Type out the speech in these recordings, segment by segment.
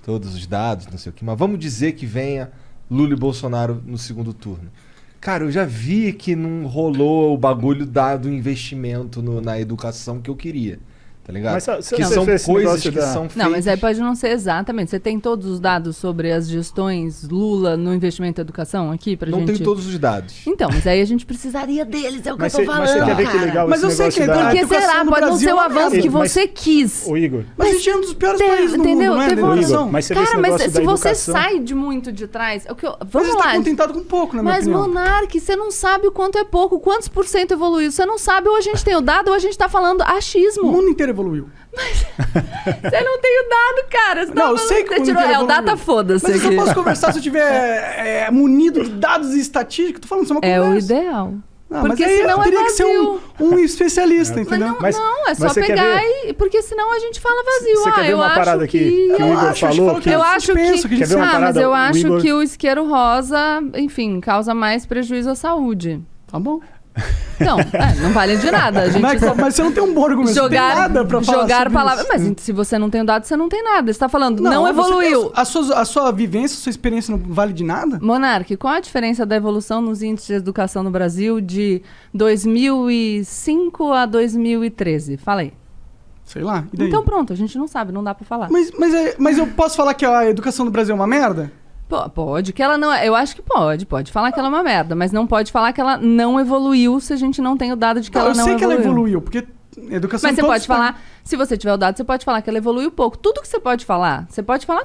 todos os dados, não sei o que, mas vamos dizer que venha Lula e Bolsonaro no segundo turno. Cara, eu já vi que não rolou o bagulho do investimento na educação que eu queria. Tá ligado? Mas que são coisas que são feitas... Não, mas aí pode não ser exatamente. Você tem todos os dados sobre as gestões Lula no investimento em educação aqui pra gente... Não tem todos os dados. Então, mas aí a gente precisaria deles, é o que eu tô falando, mas você quer ver que legal mas esse eu sei que negócio Porque será? Pode não ser o avanço que você quis. Ô, Igor... Mas a gente é um dos piores países do mundo, não é? Igor, mas você vê esse Cara, mas negócio se da você educação... sai de muito de trás... Mas Vamos você lá. tá contentado com pouco, na minha opinião. Mas, Monark, você não sabe o quanto é pouco, quantos por cento evoluiu. Você não sabe, ou a gente tem o dado, ou a gente tá falando O achismo. mundo inteiro evoluiu. Você não tem o dado, cara. Não, eu sei que o mundo inteiro É o evoluiu. data foda-se. Mas eu só posso conversar se eu tiver munido de dados e estatísticas. Tô falando, isso é uma conversa. É o ideal. Ah, Porque mas aí senão eu teria que ser um especialista, entendeu? Mas não, é só você quer pegar ver? porque senão a gente fala vazio. Você quer ver eu uma acho parada que... que o Igor falou? Eu acho que... Quer ver uma mas parada? eu O acho Igor... que o isqueiro rosa, enfim, causa mais prejuízo à saúde. Tá bom. Então, não vale de nada. A gente Mas você não tem um bom argumento, você não tem nada pra falar jogar sobre palavras. isso. Mas se você não tem o dado, você não tem nada. Você tá falando, não evoluiu. A sua vivência, a sua experiência não vale de nada? Monark, qual a diferença da evolução nos índices de educação no Brasil de 2005 a 2013? Fala aí. Sei lá, e daí? Então pronto, a gente não sabe, não dá pra falar. Mas eu posso falar que a educação do Brasil é uma merda? Pode, que ela não é. Eu acho que pode falar que ela é uma merda, mas não pode falar que ela não evoluiu se a gente não tem o dado de que ela não evoluiu. Eu sei que ela evoluiu, porque educação... Mas você pode falar, se você tiver o dado, você pode falar que ela evoluiu pouco. Tudo que você pode falar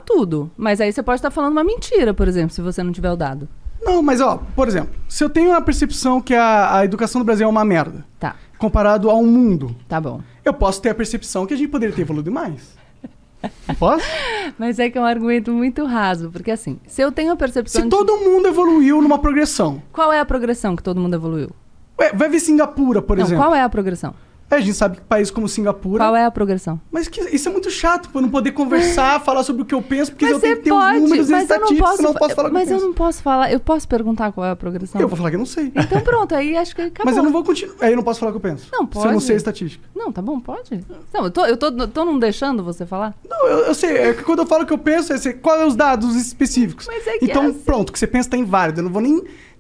tudo. Mas aí você pode estar falando uma mentira, por exemplo, se você não tiver o dado. Não, mas por exemplo, se eu tenho a percepção que a educação do Brasil é uma merda, tá, comparado ao mundo, tá bom, eu posso ter a percepção que a gente poderia ter evoluído mais. Posso? Mas é que é um argumento muito raso, porque assim, se eu tenho a percepção Se todo mundo evoluiu numa progressão... Qual é a progressão que todo mundo evoluiu? Vai ver Singapura, por exemplo. Qual é a progressão? A gente sabe que países como Singapura... Qual é a progressão? Mas isso é muito chato, pra eu não poder conversar, falar sobre o que eu penso, porque mas eu tenho que ter os números e estatísticas, senão eu não posso falar o que eu penso. Mas eu não posso falar, eu posso perguntar qual é a progressão? Eu vou falar que eu não sei. Então pronto, aí acho que acabou. Mas eu não vou continuar, aí eu não posso falar o que eu penso. Não, pode. Se eu não sei a estatística. Não, tá bom, pode. Não, eu tô não deixando você falar? Não, eu sei, é que quando eu falo o que eu penso, qual é os dados específicos. Mas é que então, assim... pronto, o que você pensa tá inválido, eu não vou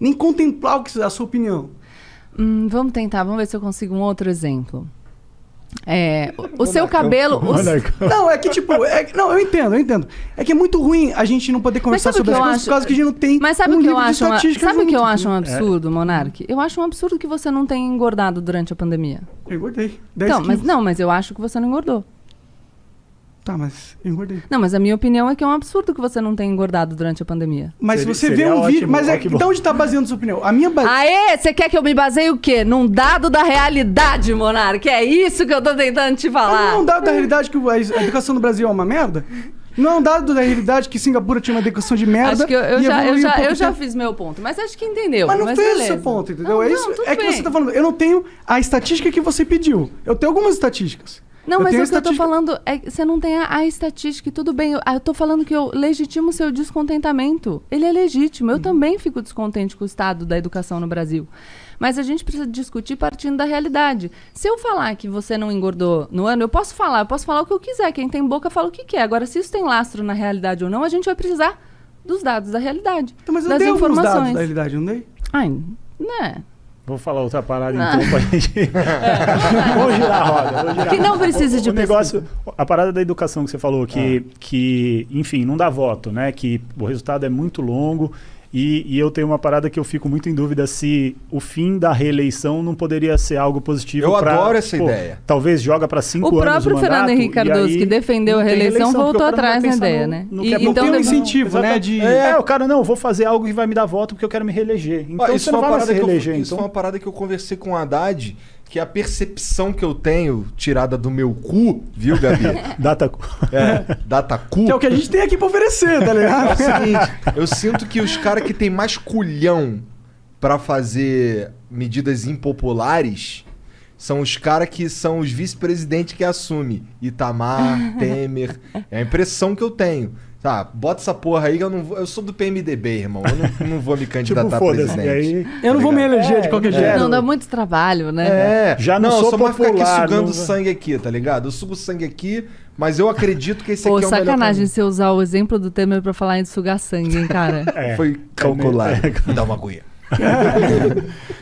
nem contemplar a sua opinião. Vamos tentar, vamos ver se eu consigo um outro exemplo. O seu cabelo... Não, é que tipo... não, eu entendo. É que é muito ruim a gente não poder conversar sobre as coisas por causa que a gente não tem livro de estatística Sabe o que eu acho um junto. absurdo, Monark? Eu acho um absurdo que você não tenha engordado durante a pandemia. Eu engordei. 10 então, quilos. mas eu acho que você não engordou. Tá, mas eu engordei. Não, mas a minha opinião é que é um absurdo que você não tenha engordado durante a pandemia. Mas se você vê um vídeo... Mas de onde tá baseando sua opinião? A minha Aê, você quer que eu me baseie o quê? Num dado da realidade, Monark? É isso que eu tô tentando te falar. Mas não é um dado da realidade que a educação no Brasil é uma merda? Não é um dado da realidade que Singapura tinha uma educação de merda? Acho que eu já fiz meu ponto, mas acho que entendeu. Mas não fez beleza. o seu ponto, entendeu? Não, é isso. tudo É que bem. você tá falando, eu não tenho a estatística que você pediu. Eu tenho algumas estatísticas. Não, mas tenho o que eu tô falando é que você não tem a estatística e tudo bem. Eu tô falando que eu legitimo o seu descontentamento. Ele é legítimo. Eu também fico descontente com o estado da educação no Brasil. Mas a gente precisa discutir partindo da realidade. Se eu falar que você não engordou no ano, eu posso falar o que eu quiser. Quem tem boca fala o que quer. Agora, se isso tem lastro na realidade ou não, a gente vai precisar dos dados da realidade. Então, mas eu das dei alguns informações. dados da realidade, não dei? Ai, né? Vou falar outra parada então pra gente... Vamos girar a roda. Que não precisa de negócio, a parada da educação que você falou, que, enfim, não dá voto, né? Que o resultado é muito longo. E eu tenho uma parada que eu fico muito em dúvida se o fim da reeleição não poderia ser algo positivo. Eu adoro essa ideia. Talvez joga para 5 anos o próprio mandato, Fernando Henrique Cardoso, que defendeu a reeleição, voltou atrás na ideia, né? Então tem um incentivo, né? O cara, não, vou fazer algo que vai me dar voto porque eu quero me reeleger. Então você não vai mais se reeleger. Isso foi uma parada que eu conversei com o Haddad, que a percepção que eu tenho, tirada do meu cu, viu, Gabi? Datacu. Datacu. Que é o que a gente tem aqui pra oferecer, tá ligado? É o seguinte, eu sinto que os caras que tem mais culhão pra fazer medidas impopulares são os caras que são os vice-presidentes que assumem. Itamar, Temer. É a impressão que eu tenho. Tá, bota essa porra aí que eu sou do PMDB, irmão. Eu não vou me candidatar a presidente. Aí, eu não vou me eleger de qualquer jeito. Não, dá muito trabalho, né? Já não sou mais ficar aqui sugando sangue aqui, tá ligado? Eu sugo sangue aqui, mas eu acredito que esse aqui é o melhor. Pô, sacanagem você usar o exemplo do Temer pra falar em sugar sangue, hein, cara? Foi calculado. Me dá uma aguinha.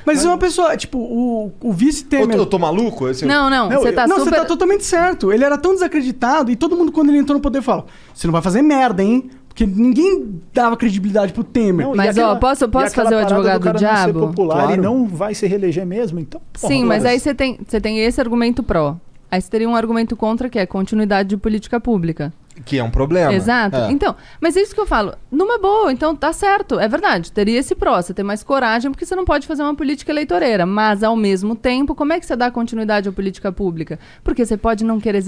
Mas uma pessoa, tipo, o vice-Temer... Eu tô maluco? Assim, não, você tá super... Você tá totalmente certo. Ele era tão desacreditado e todo mundo, quando ele entrou no poder, fala: você não vai fazer merda, hein? Porque ninguém dava credibilidade pro Temer. Não, mas, posso fazer o advogado do diabo? Não ser popular, claro. E não vai se reeleger mesmo, então... Sim, mas aí você tem esse argumento pró. Aí você teria um argumento contra, que é continuidade de política pública. Que é um problema. Exato. Então, mas é isso que eu falo. Numa boa, então tá certo. É verdade. Teria esse pró. Você tem mais coragem, porque você não pode fazer uma política eleitoreira. Mas, ao mesmo tempo, como é que você dá continuidade à política pública? Porque você pode não querer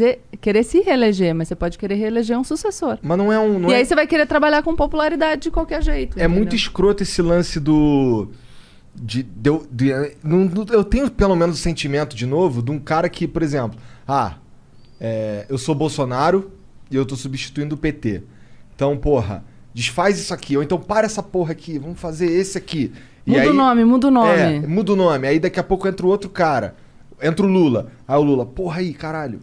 se reeleger, mas você pode querer reeleger um sucessor. Mas não é um... Aí você vai querer trabalhar com popularidade de qualquer jeito. É muito escroto esse lance do... eu tenho pelo menos o sentimento, de novo, de um cara que, por exemplo... eu sou Bolsonaro... e eu tô substituindo o PT. Então, porra, desfaz isso aqui. Ou então, para essa porra aqui, vamos fazer esse aqui. Muda o nome. Muda o nome. Aí daqui a pouco entra o outro cara. Entra o Lula. Aí o Lula, porra aí, caralho.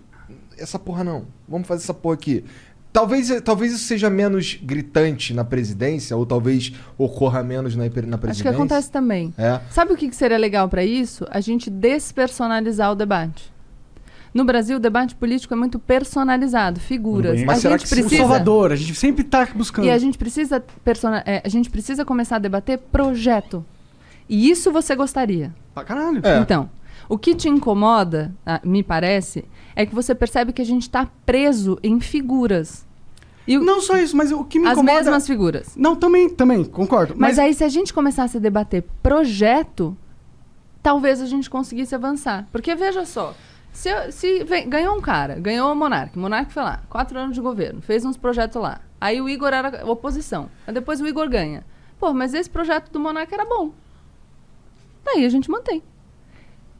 Essa porra não. Vamos fazer essa porra aqui. Talvez isso seja menos gritante na presidência, ou talvez ocorra menos na presidência. Acho que acontece também. Sabe o que seria legal pra isso? A gente despersonalizar o debate. No Brasil, o debate político é muito personalizado, figuras. Mas será que precisa... Salvador, a gente sempre está buscando. E a gente precisa começar a debater projeto. E isso você gostaria. Pra caralho. Então, o que te incomoda, me parece, é que você percebe que a gente está preso em figuras. Não só isso, mas o que me incomoda... As mesmas figuras. Não, também, concordo. Mas aí, se a gente começasse a debater projeto, talvez a gente conseguisse avançar. Porque, veja só... ganhou um cara, ganhou o Monark. O Monark foi lá, 4 anos de governo, fez uns projetos lá. Aí o Igor era oposição. Aí depois o Igor ganha. Pô, mas esse projeto do Monark era bom. Daí a gente mantém.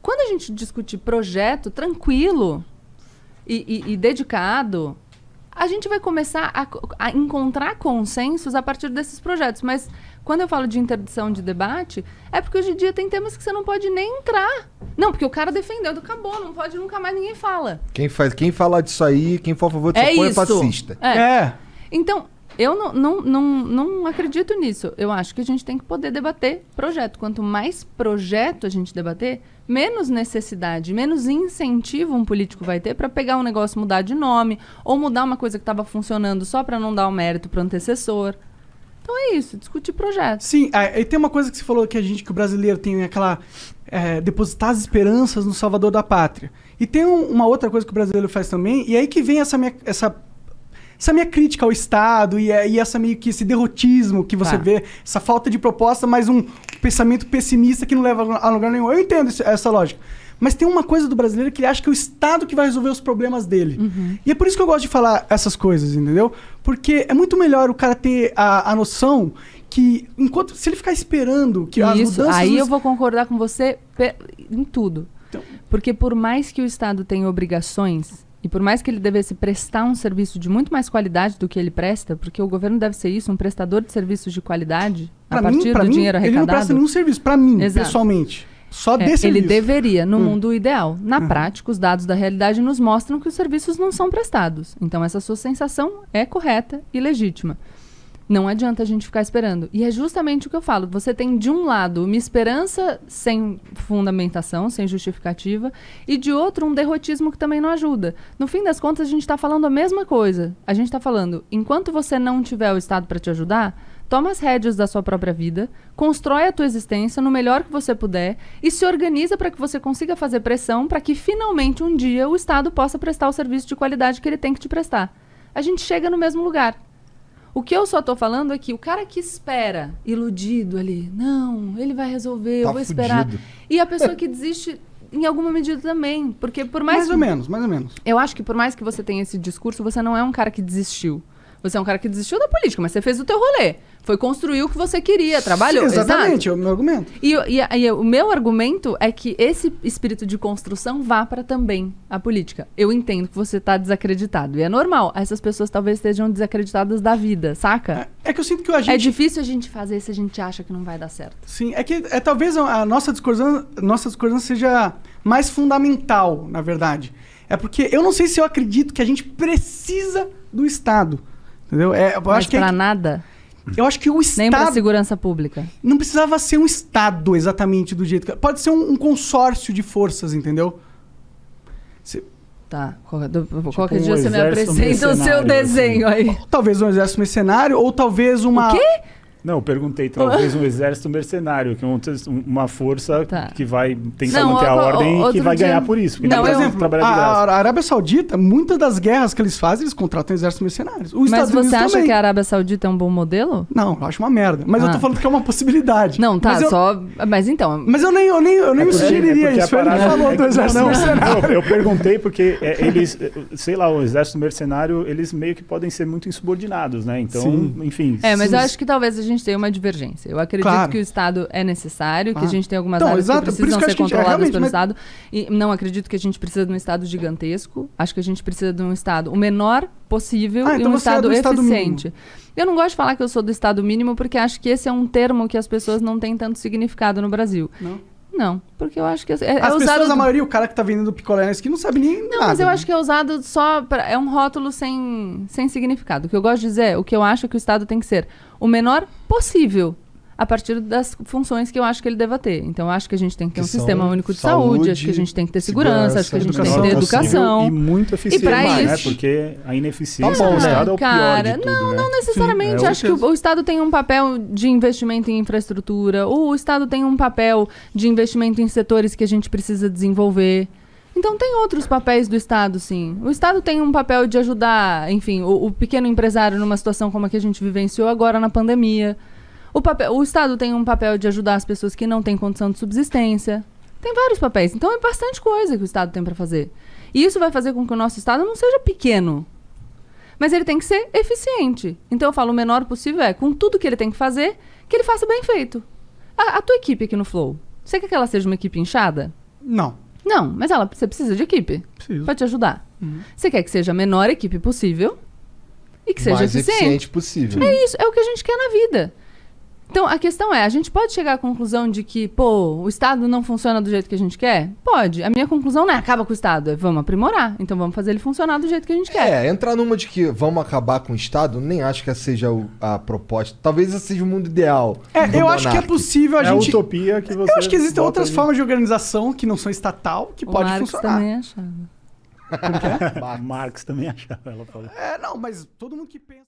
Quando a gente discutir projeto tranquilo e dedicado, a gente vai começar a encontrar consensos a partir desses projetos. Mas quando eu falo de interdição de debate, é porque hoje em dia tem temas que você não pode nem entrar. Não, porque o cara defendeu, acabou, não pode, nunca mais ninguém fala. Quem fala disso aí, quem for a favor disso é fascista. Então, eu não acredito nisso. Eu acho que a gente tem que poder debater projeto. Quanto mais projeto a gente debater, menos necessidade, menos incentivo um político vai ter para pegar um negócio, mudar de nome, ou mudar uma coisa que estava funcionando só para não dar o mérito para o antecessor. Então é isso, discutir projeto. Sim, e tem uma coisa que você falou que o brasileiro tem aquela... depositar as esperanças no salvador da pátria. E tem uma outra coisa que o brasileiro faz também, e aí que vem essa minha crítica ao Estado e essa meio que esse derrotismo que você vê, essa falta de proposta, mas um pensamento pessimista que não leva a lugar nenhum. Eu entendo essa lógica. Mas tem uma coisa do brasileiro que ele acha que é o Estado que vai resolver os problemas dele. Uhum. E é por isso que eu gosto de falar essas coisas, entendeu? Porque é muito melhor o cara ter a noção que, se ele ficar esperando que as mudanças... Aí eu vou concordar com você em tudo. Então, porque por mais que o Estado tenha obrigações, e por mais que ele devesse prestar um serviço de muito mais qualidade do que ele presta, porque o governo deve ser isso, um prestador de serviços de qualidade, a partir do dinheiro arrecadado... Ele não presta nenhum serviço, pra mim, pessoalmente. Só desse ele deveria, no mundo ideal. Na prática, os dados da realidade nos mostram que os serviços não são prestados. Então, essa sua sensação é correta e legítima. Não adianta a gente ficar esperando. E é justamente o que eu falo. Você tem, de um lado, uma esperança sem fundamentação, sem justificativa, e, de outro, um derrotismo que também não ajuda. No fim das contas, a gente está falando a mesma coisa. A gente está falando, enquanto você não tiver o Estado para te ajudar, toma as rédeas da sua própria vida, constrói a tua existência no melhor que você puder e se organiza para que você consiga fazer pressão para que, finalmente, um dia, o Estado possa prestar o serviço de qualidade que ele tem que te prestar. A gente chega no mesmo lugar. O que eu só tô falando é que o cara que espera, iludido ali, não, ele vai resolver, eu vou esperar. Fudido. E a pessoa que desiste, em alguma medida também, porque por mais... Mais ou menos. Eu acho que por mais que você tenha esse discurso, você não é um cara que desistiu. Você é um cara que desistiu da política, mas você fez o teu rolê. Foi construir o que você queria, trabalhou. Exatamente, Exato. é o meu argumento. E o meu argumento é que esse espírito de construção vá para também a política. Eu entendo que você está desacreditado. E é normal. Essas pessoas talvez estejam desacreditadas da vida, saca? É que eu sinto que a gente... É difícil a gente fazer se a gente acha que não vai dar certo. Sim, é que talvez a nossa discordância seja mais fundamental, na verdade. É porque eu não sei se eu acredito que a gente precisa do Estado. Entendeu? Eu Mas acho que pra nada. Eu acho que o Estado... Nem pra segurança pública. Não precisava ser um Estado exatamente do jeito que... Pode ser um consórcio de forças, entendeu? Tá. Qualquer um dia você me exército apresenta o seu mercenário, desenho aí. Talvez um exército mercenário ou talvez uma... O quê? Não, eu perguntei, talvez um exército mercenário, que é uma força Tá. que vai tentar Não, manter a ordem e que outro vai dia- ganhar por isso. Porque Não, não, Por eu- exemplo, trabalhar de graça. a Arábia Saudita, muitas das guerras que eles fazem, eles contratam exércitos mercenários. Os Mas Estados Unidos você acha também. que a Arábia Saudita é um bom modelo? Não, eu acho uma merda. Mas eu tô falando que é uma possibilidade. Não, tá, Mas eu, só... Mas então... Mas eu nem me sugeriria porque isso. a Foi ele que parada falou é do que- exército não, mercenário. não, eu perguntei porque eles, sei lá, o exército mercenário, eles meio que podem ser muito insubordinados, né? Então, Sim. enfim. mas se- eu acho que talvez a gente tenha uma divergência. Eu acredito Claro. que o Estado é necessário, que a Claro. gente tem algumas Então, áreas exato, que por isso precisam que eu ser acho que a gente- controladas realmente, pelo mas- Estado. E não acredito que a gente precisa de um Estado gigantesco. Acho que a gente precisa de um Estado o menor possível e então um você é Estado do Estado eficiente. Eu não gosto de falar que eu sou do Estado mínimo, porque acho que esse é um termo que as pessoas não têm tanto significado no Brasil. Não. Não, porque eu acho que é As usado... pessoas, a maioria, o cara que tá vendendo picolé na esquina não sabe nem Não, nada. mas eu acho que é usado só é um rótulo sem significado. O que eu gosto de dizer, o que eu acho que o Estado tem que ser o menor possível a partir das funções que eu acho que ele deva ter. Então, eu acho que a gente tem que ter Que um sistema são único de saúde, saúde, acho que a gente tem que ter segurança, acho que a gente tem que ter educação. educação. E muito eficiente, pra né? isso- Porque a ineficiência Tá bom, do né? Estado é o pior Cara, de tudo, não, né? não necessariamente. Sim, Acho que o Estado tem um papel de investimento em infraestrutura, ou o Estado tem um papel de investimento em setores que a gente precisa desenvolver. Então tem outros papéis do Estado, sim. O Estado tem um papel de ajudar, enfim, o pequeno empresário numa situação como a que a gente vivenciou agora na pandemia. O Estado tem um papel de ajudar as pessoas que não têm condição de subsistência. Tem vários papéis. Então é bastante coisa que o Estado tem para fazer. E isso vai fazer com que o nosso Estado não seja pequeno. Mas ele tem que ser eficiente. Então eu falo o menor possível com tudo que ele tem que fazer, que ele faça bem feito. A tua equipe aqui no Flow, você quer que ela seja uma equipe inchada? Não. Não, mas você precisa de equipe Preciso. para te ajudar. Você quer que seja a menor equipe possível e que seja mais eficiente. eficiente possível. É isso, é o que a gente quer na vida. Então, a questão é, a gente pode chegar à conclusão de que, o Estado não funciona do jeito que a gente quer? Pode. A minha conclusão não é acaba com o Estado, é vamos aprimorar. Então, vamos fazer ele funcionar do jeito que a gente quer. Entrar numa de que vamos acabar com o Estado, nem acho que essa seja a proposta. Talvez esse seja o mundo ideal. do Eu acho que é monarca. possível a É a gente... utopia que você... Eu acho que existem bota outras ali. formas de organização que não são estatal, que O pode Marx funcionar. também achava. Marx também achava, ela falou. Não, mas todo mundo que pensa...